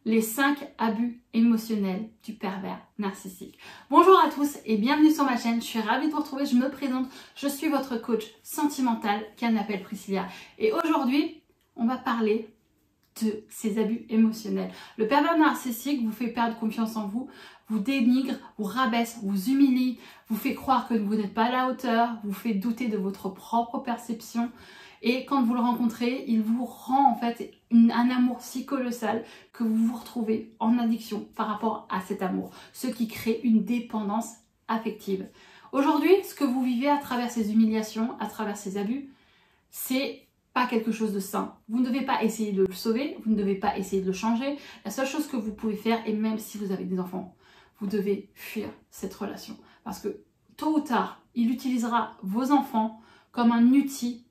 les 5 abus émotionnels du pervers narcissique. Bonjour à tous et bienvenue sur ma chaîne, je suis ravie de vous retrouver, je me présente, je suis votre coach sentimental qui m'appelle Priscilla. Et aujourd'hui, on va parler de ces abus émotionnels. Le pervers narcissique vous fait perdre confiance en vous, vous dénigre, vous rabaisse, vous humilie, vous fait croire que vous n'êtes pas à la hauteur, vous fait douter de votre propre perception. Et quand vous le rencontrez, il vous rend en fait un amour si colossal que vous vous retrouvez en addiction par rapport à cet amour, ce qui crée une dépendance affective. Aujourd'hui, ce que vous vivez à travers ces humiliations, à travers ces abus, c'est pas quelque chose de sain. Vous ne devez pas essayer de le sauver, vous ne devez pas essayer de le changer. La seule chose que vous pouvez faire, et même si vous avez des enfants, vous devez fuir cette relation. Parce que tôt ou tard, il utilisera vos enfants comme un outil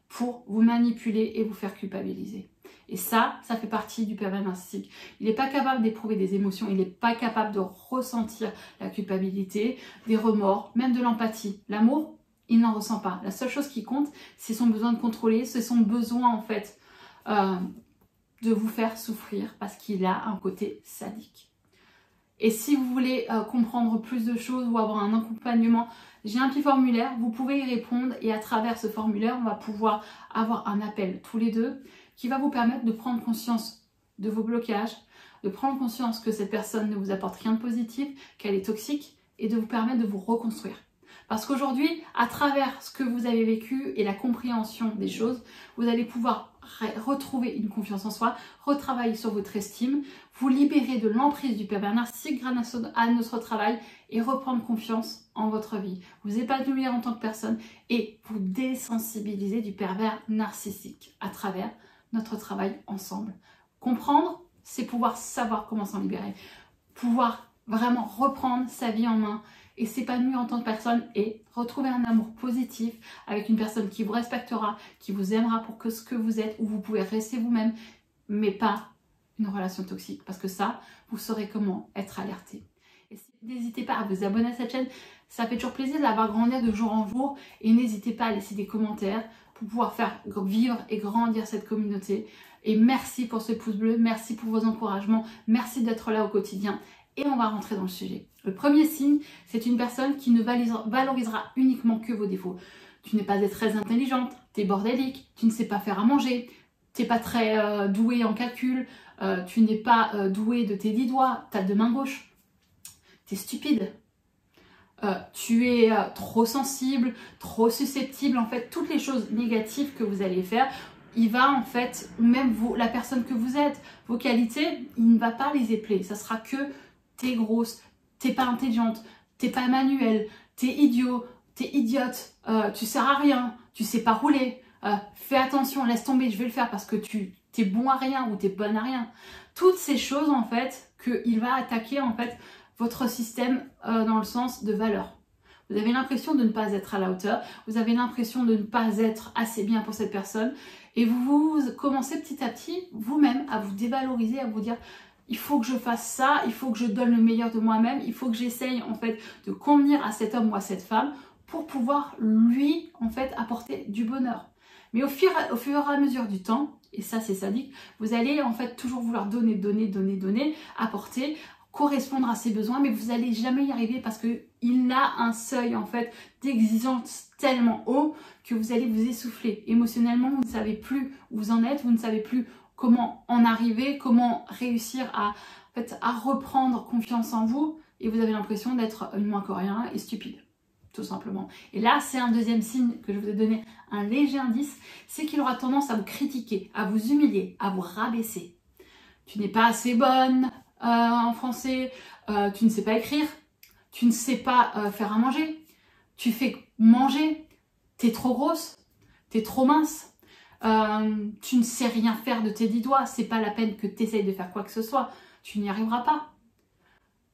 pour vous manipuler et vous faire culpabiliser. Et ça fait partie du pervers narcissique. Il n'est pas capable d'éprouver des émotions, il n'est pas capable de ressentir la culpabilité, des remords, même de l'empathie. L'amour, il n'en ressent pas. La seule chose qui compte, c'est son besoin de contrôler, c'est son besoin en fait de vous faire souffrir parce qu'il a un côté sadique. Et si vous voulez comprendre plus de choses ou avoir un accompagnement, j'ai un petit formulaire, vous pouvez y répondre et à travers ce formulaire, on va pouvoir avoir un appel tous les deux qui va vous permettre de prendre conscience de vos blocages, de prendre conscience que cette personne ne vous apporte rien de positif, qu'elle est toxique et de vous permettre de vous reconstruire. Parce qu'aujourd'hui, à travers ce que vous avez vécu et la compréhension des choses, vous allez pouvoir retrouver une confiance en soi, retravailler sur votre estime, vous libérer de l'emprise du pervers narcissique grâce à notre travail et reprendre confiance en votre vie. Vous épanouir en tant que personne et vous désensibiliser du pervers narcissique à travers notre travail ensemble. Comprendre, c'est pouvoir savoir comment s'en libérer, pouvoir vraiment reprendre sa vie en main et s'épanouir en tant que personne et retrouver un amour positif avec une personne qui vous respectera, qui vous aimera pour ce que vous êtes, où vous pouvez rester vous-même, mais pas une relation toxique. Parce que ça, vous saurez comment être alerté. Et n'hésitez pas à vous abonner à cette chaîne, ça fait toujours plaisir d'avoir grandi de jour en jour. Et n'hésitez pas à laisser des commentaires pour pouvoir faire vivre et grandir cette communauté. Et merci pour ce pouce bleu, merci pour vos encouragements, merci d'être là au quotidien. Et on va rentrer dans le sujet. Le premier signe, c'est une personne qui ne valorisera uniquement que vos défauts. Tu n'es pas très intelligente, tu es bordélique, tu ne sais pas faire à manger, tu n'es pas très doué en calcul, tu n'es pas doué de tes 10 doigts, ta 2 mains gauches, tu es stupide, tu es trop sensible, trop susceptible, en fait, toutes les choses négatives que vous allez faire, il va en fait, même vous, la personne que vous êtes, vos qualités, il ne va pas les épeler, ça sera que t'es grosse, t'es pas intelligente, t'es pas manuelle, t'es idiot, t'es idiote, tu sers à rien, tu sais pas rouler, fais attention, laisse tomber, je vais le faire parce que t'es bon à rien ou t'es bonne à rien. Toutes ces choses en fait qu'il va attaquer en fait votre système dans le sens de valeur. Vous avez l'impression de ne pas être à la hauteur, vous avez l'impression de ne pas être assez bien pour cette personne et vous commencez petit à petit vous-même à vous dévaloriser, à vous dire il faut que je fasse ça, il faut que je donne le meilleur de moi-même, il faut que j'essaye en fait de convenir à cet homme ou à cette femme pour pouvoir lui en fait apporter du bonheur. Mais au fur et à mesure du temps, et ça c'est sadique, vous allez en fait toujours vouloir donner, apporter, correspondre à ses besoins, mais vous n'allez jamais y arriver parce qu'il a un seuil en fait d'exigence tellement haut que vous allez vous essouffler. Émotionnellement, vous ne savez plus où vous en êtes, vous ne savez plus comment en arriver, comment réussir à reprendre confiance en vous et vous avez l'impression d'être moins que rien et stupide, tout simplement. Et là, c'est un deuxième signe que je vous ai donné un léger indice, c'est qu'il aura tendance à vous critiquer, à vous humilier, à vous rabaisser. Tu n'es pas assez bonne en français, tu ne sais pas écrire, tu ne sais pas faire à manger, tu fais manger, tu es trop grosse, tu es trop mince. Tu ne sais rien faire de tes 10 doigts, c'est pas la peine que tu essayes de faire quoi que ce soit, tu n'y arriveras pas.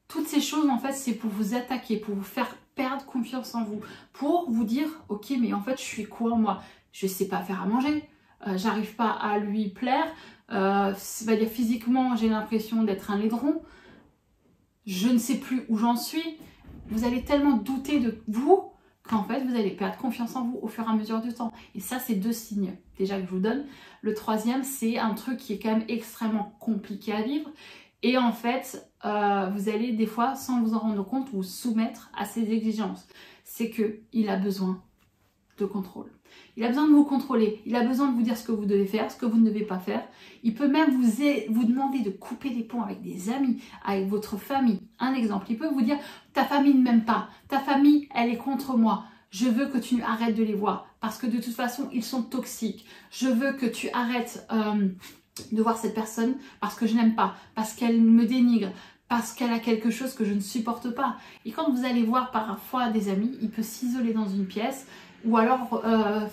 Toutes ces choses en fait c'est pour vous attaquer, pour vous faire perdre confiance en vous, pour vous dire ok mais en fait je suis quoi moi, je sais pas faire à manger, j'arrive pas à lui plaire, c'est-à-dire physiquement j'ai l'impression d'être un laidron, je ne sais plus où j'en suis, vous allez tellement douter de vous qu'en fait, vous allez perdre confiance en vous au fur et à mesure du temps. Et ça, c'est 2 signes déjà que je vous donne. Le troisième, c'est un truc qui est quand même extrêmement compliqué à vivre. Et en fait, vous allez des fois, sans vous en rendre compte, vous soumettre à ses exigences. C'est qu'il a besoin de contrôle. Il a besoin de vous contrôler. Il a besoin de vous dire ce que vous devez faire, ce que vous ne devez pas faire. Il peut même vous demander de couper les ponts avec des amis, avec votre famille. Un exemple, il peut vous dire « ta famille ne m'aime pas, ta famille, elle est contre moi. Je veux que tu arrêtes de les voir parce que de toute façon, ils sont toxiques. Je veux que tu arrêtes de voir cette personne parce que je n'aime pas, parce qu'elle me dénigre, parce qu'elle a quelque chose que je ne supporte pas. » Et quand vous allez voir parfois des amis, il peut s'isoler dans une pièce ou alors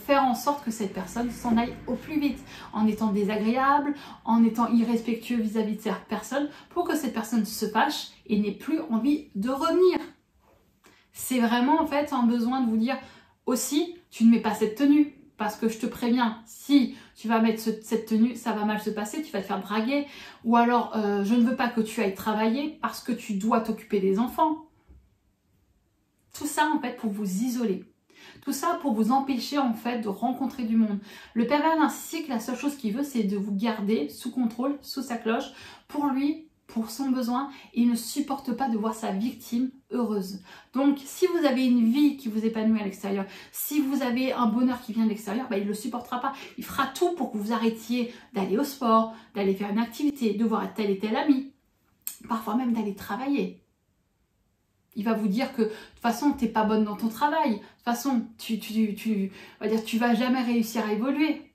faire en sorte que cette personne s'en aille au plus vite, en étant désagréable, en étant irrespectueux vis-à-vis de cette personne, pour que cette personne se fâche et n'ait plus envie de revenir. C'est vraiment en fait un besoin de vous dire aussi, tu ne mets pas cette tenue, parce que je te préviens, si tu vas mettre cette tenue, ça va mal se passer, tu vas te faire draguer, ou alors je ne veux pas que tu ailles travailler parce que tu dois t'occuper des enfants. Tout ça en fait pour vous isoler. Tout ça pour vous empêcher en fait de rencontrer du monde. Le pervers narcissique, la seule chose qu'il veut, c'est de vous garder sous contrôle, sous sa cloche, pour lui, pour son besoin. Il ne supporte pas de voir sa victime heureuse. Donc, si vous avez une vie qui vous épanouit à l'extérieur, si vous avez un bonheur qui vient de l'extérieur, il ne le supportera pas. Il fera tout pour que vous arrêtiez d'aller au sport, d'aller faire une activité, de voir tel et tel ami, parfois même d'aller travailler. Il va vous dire que de toute façon, tu n'es pas bonne dans ton travail. De toute façon, tu vas jamais réussir à évoluer.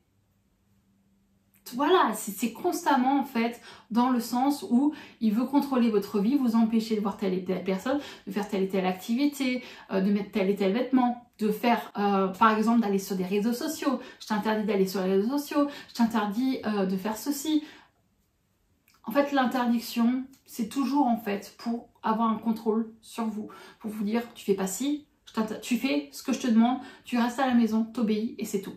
Voilà, c'est constamment en fait dans le sens où il veut contrôler votre vie, vous empêcher de voir telle et telle personne, de faire telle et telle activité, de mettre tel et tel vêtement, de faire par exemple d'aller sur des réseaux sociaux. Je t'interdis d'aller sur les réseaux sociaux, je t'interdis de faire ceci. En fait, l'interdiction, c'est toujours en fait pour avoir un contrôle sur vous, pour vous dire tu fais pas ci, tu fais ce que je te demande, tu restes à la maison, t'obéis et c'est tout.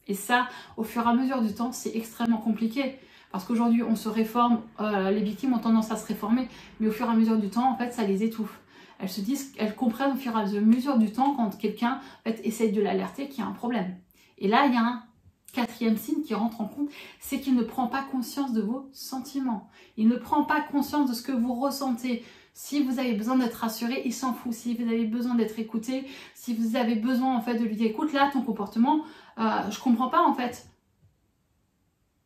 Et ça, au fur et à mesure du temps, c'est extrêmement compliqué. Parce qu'aujourd'hui, on se réforme, les victimes ont tendance à se réformer, mais au fur et à mesure du temps, en fait, ça les étouffe. Elles se disent, elles comprennent au fur et à mesure du temps quand quelqu'un en fait, essaye de l'alerter qu'il y a un problème. Et là, il y a un quatrième signe qui rentre en compte, c'est qu'il ne prend pas conscience de vos sentiments. Il ne prend pas conscience de ce que vous ressentez. Si vous avez besoin d'être rassuré, il s'en fout. Si vous avez besoin d'être écouté, si vous avez besoin en fait de lui dire, écoute là, ton comportement, je comprends pas en fait.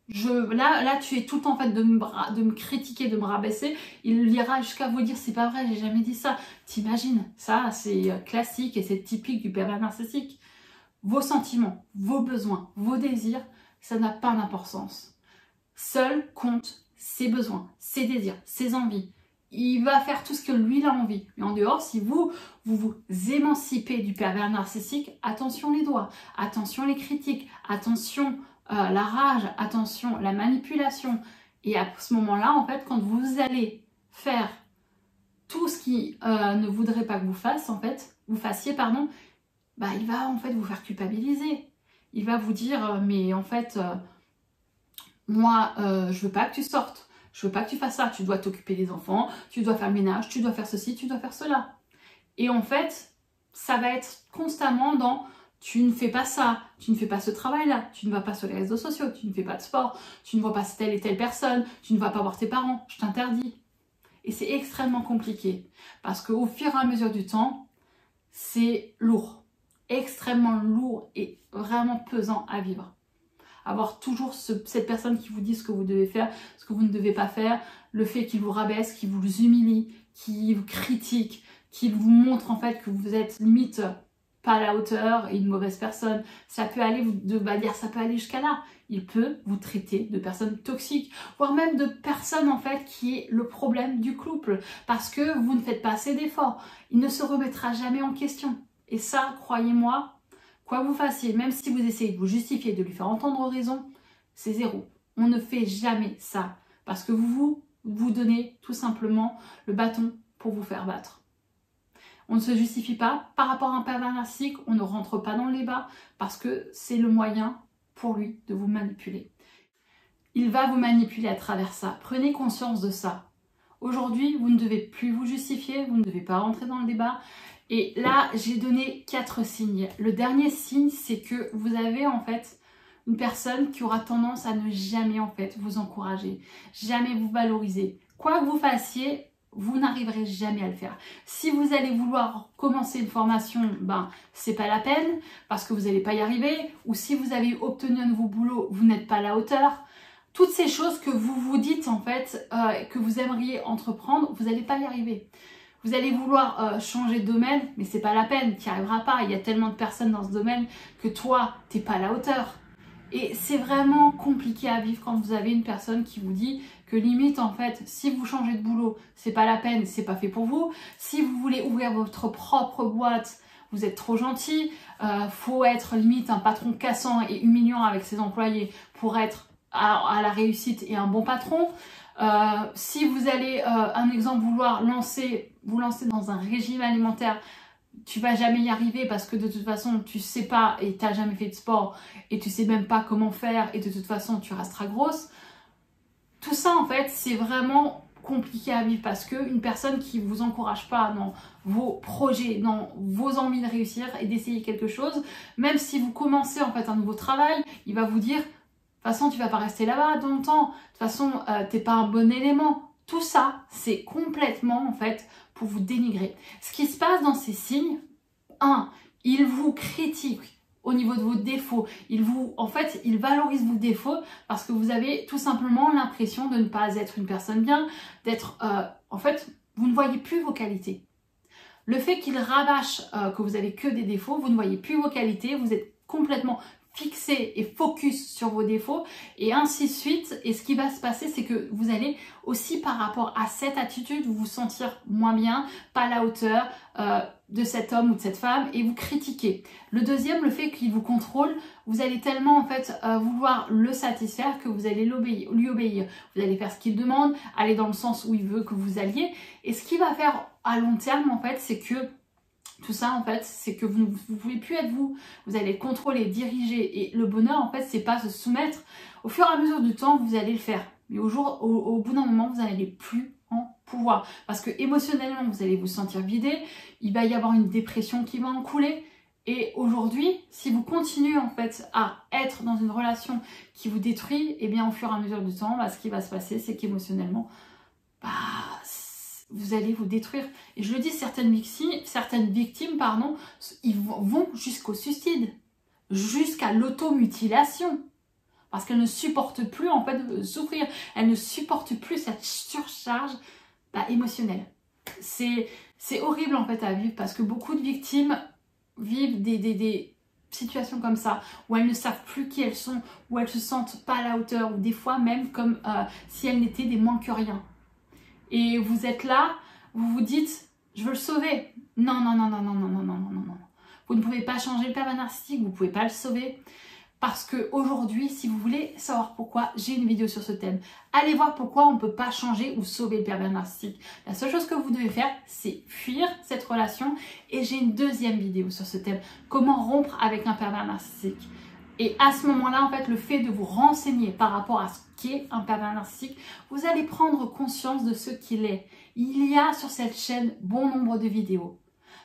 Là, tu es tout le temps en fait de me critiquer, de me rabaisser. Il ira jusqu'à vous dire, c'est pas vrai, j'ai jamais dit ça. T'imagines, ça c'est classique et c'est typique du pervers narcissique. Vos sentiments, vos besoins, vos désirs, ça n'a pas d'importance. Seul compte ses besoins, ses désirs, ses envies. Il va faire tout ce que lui a envie. Mais en dehors, si vous émancipez du pervers narcissique, attention les doigts, attention les critiques, attention la rage, attention la manipulation. Et à ce moment-là, en fait, quand vous allez faire tout ce qui ne voudrait pas que vous fassiez, bah, il va en fait vous faire culpabiliser. Il va vous dire, mais en fait, moi, je veux pas que tu sortes. Je veux pas que tu fasses ça. Tu dois t'occuper des enfants, tu dois faire le ménage, tu dois faire ceci, tu dois faire cela. Et en fait, ça va être constamment dans tu ne fais pas ça, tu ne fais pas ce travail-là, tu ne vas pas sur les réseaux sociaux, tu ne fais pas de sport, tu ne vois pas telle et telle personne, tu ne vas pas voir tes parents, je t'interdis. Et c'est extrêmement compliqué parce qu'au fur et à mesure du temps, c'est lourd, extrêmement lourd et vraiment pesant à vivre. Avoir toujours cette personne qui vous dit ce que vous devez faire, ce que vous ne devez pas faire, le fait qu'il vous rabaisse, qu'il vous humilie, qu'il vous critique, qu'il vous montre en fait que vous êtes limite pas à la hauteur et une mauvaise personne. Ça peut aller, ça peut aller jusqu'à là. Il peut vous traiter de personnes toxiques, voire même de personnes en fait qui est le problème du couple, parce que vous ne faites pas assez d'efforts. Il ne se remettra jamais en question. Et ça, croyez-moi, quoi que vous fassiez, même si vous essayez de vous justifier, de lui faire entendre raison, c'est zéro. On ne fait jamais ça. Parce que vous donnez tout simplement le bâton pour vous faire battre. On ne se justifie pas. Par rapport à un pervers narcissique, on ne rentre pas dans le débat parce que c'est le moyen pour lui de vous manipuler. Il va vous manipuler à travers ça. Prenez conscience de ça. Aujourd'hui, vous ne devez plus vous justifier, vous ne devez pas rentrer dans le débat. Et là, j'ai donné 4 signes. Le dernier signe, c'est que vous avez en fait une personne qui aura tendance à ne jamais en fait vous encourager, jamais vous valoriser. Quoi que vous fassiez, vous n'arriverez jamais à le faire. Si vous allez vouloir commencer une formation, ben c'est pas la peine parce que vous n'allez pas y arriver. Ou si vous avez obtenu un nouveau boulot, vous n'êtes pas à la hauteur. Toutes ces choses que vous vous dites en fait, que vous aimeriez entreprendre, vous n'allez pas y arriver. Vous allez vouloir changer de domaine, mais c'est pas la peine, tu n'y arriveras pas. Il y a tellement de personnes dans ce domaine que toi, tu n'es pas à la hauteur. Et c'est vraiment compliqué à vivre quand vous avez une personne qui vous dit que limite en fait, si vous changez de boulot, c'est pas la peine, c'est pas fait pour vous. Si vous voulez ouvrir votre propre boîte, vous êtes trop gentil. Faut être limite un patron cassant et humiliant avec ses employés pour être à la réussite et un bon patron. Si vous allez, un exemple, vouloir vous lancer dans un régime alimentaire, tu vas jamais y arriver parce que de toute façon tu sais pas et tu n'as jamais fait de sport et tu sais même pas comment faire et de toute façon tu resteras grosse. Tout ça en fait c'est vraiment compliqué à vivre parce qu'une personne qui vous encourage pas dans vos projets, dans vos envies de réussir et d'essayer quelque chose, même si vous commencez en fait un nouveau travail, il va vous dire de toute façon tu vas pas rester là-bas longtemps, de toute façon t'es pas un bon élément. Tout ça, c'est complètement, en fait, pour vous dénigrer. Ce qui se passe dans ces signes, 1, ils vous critiquent au niveau de vos défauts. Ils valorisent vos défauts parce que vous avez tout simplement l'impression de ne pas être une personne bien, d'être, en fait, vous ne voyez plus vos qualités. Le fait qu'ils rabâchent que vous avez que des défauts, vous ne voyez plus vos qualités, vous êtes complètement fixé et focus sur vos défauts et ainsi de suite. Et ce qui va se passer, c'est que vous allez aussi par rapport à cette attitude vous sentir moins bien, pas à la hauteur de cet homme ou de cette femme et vous critiquer. Le deuxième, le fait qu'il vous contrôle, vous allez tellement en fait vouloir le satisfaire que vous allez lui obéir. Vous allez faire ce qu'il demande, aller dans le sens où il veut que vous alliez. Et ce qui va faire à long terme en fait, c'est que tout ça, en fait, c'est que vous ne pouvez plus être vous. Vous allez contrôler, diriger. Et le bonheur, en fait, c'est pas se soumettre. Au fur et à mesure du temps, vous allez le faire. Mais au bout d'un moment, vous n'allez plus en pouvoir. Parce que émotionnellement, vous allez vous sentir vidé. Il va y avoir une dépression qui va en couler. Et aujourd'hui, si vous continuez, en fait, à être dans une relation qui vous détruit, eh bien, au fur et à mesure du temps, ce qui va se passer, c'est qu'émotionnellement, vous allez vous détruire. Et je le dis, certaines victimes, ils vont jusqu'au suicide, jusqu'à l'automutilation. Parce qu'elles ne supportent plus en fait de souffrir. Elles ne supportent plus cette surcharge émotionnelle. C'est horrible en fait à vivre parce que beaucoup de victimes vivent des situations comme ça, où elles ne savent plus qui elles sont, où elles se sentent pas à la hauteur, ou des fois même comme si elles n'étaient des moins que rien. Et vous êtes là, vous vous dites, je veux le sauver. Non, non, non, non, non, non, non, non, non, non, non. Vous ne pouvez pas changer le pervers narcissique, vous ne pouvez pas le sauver. Parce qu'aujourd'hui, si vous voulez savoir pourquoi, j'ai une vidéo sur ce thème. Allez voir pourquoi on ne peut pas changer ou sauver le pervers narcissique. La seule chose que vous devez faire, c'est fuir cette relation. Et j'ai une deuxième vidéo sur ce thème. Comment rompre avec un pervers narcissique. Et à ce moment-là, en fait, le fait de vous renseigner par rapport à ce qu'est un pervers narcissique, vous allez prendre conscience de ce qu'il est. Il y a sur cette chaîne bon nombre de vidéos.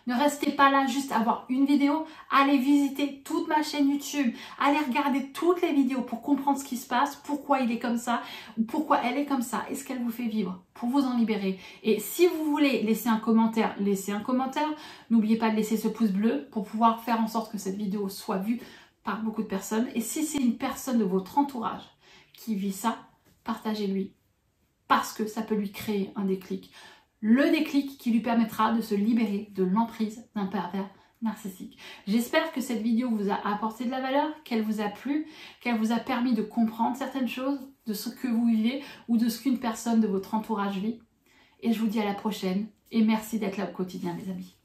Ne restez pas là juste à voir une vidéo, allez visiter toute ma chaîne YouTube, allez regarder toutes les vidéos pour comprendre ce qui se passe, pourquoi il est comme ça, ou pourquoi elle est comme ça, et ce qu'elle vous fait vivre, pour vous en libérer. Et si vous voulez laisser un commentaire, laissez un commentaire. N'oubliez pas de laisser ce pouce bleu pour pouvoir faire en sorte que cette vidéo soit vue par beaucoup de personnes. Et si c'est une personne de votre entourage qui vit ça, partagez-lui. Parce que ça peut lui créer un déclic. Le déclic qui lui permettra de se libérer de l'emprise d'un pervers narcissique. J'espère que cette vidéo vous a apporté de la valeur, qu'elle vous a plu, qu'elle vous a permis de comprendre certaines choses de ce que vous vivez ou de ce qu'une personne de votre entourage vit. Et je vous dis à la prochaine et merci d'être là au quotidien, mes amis.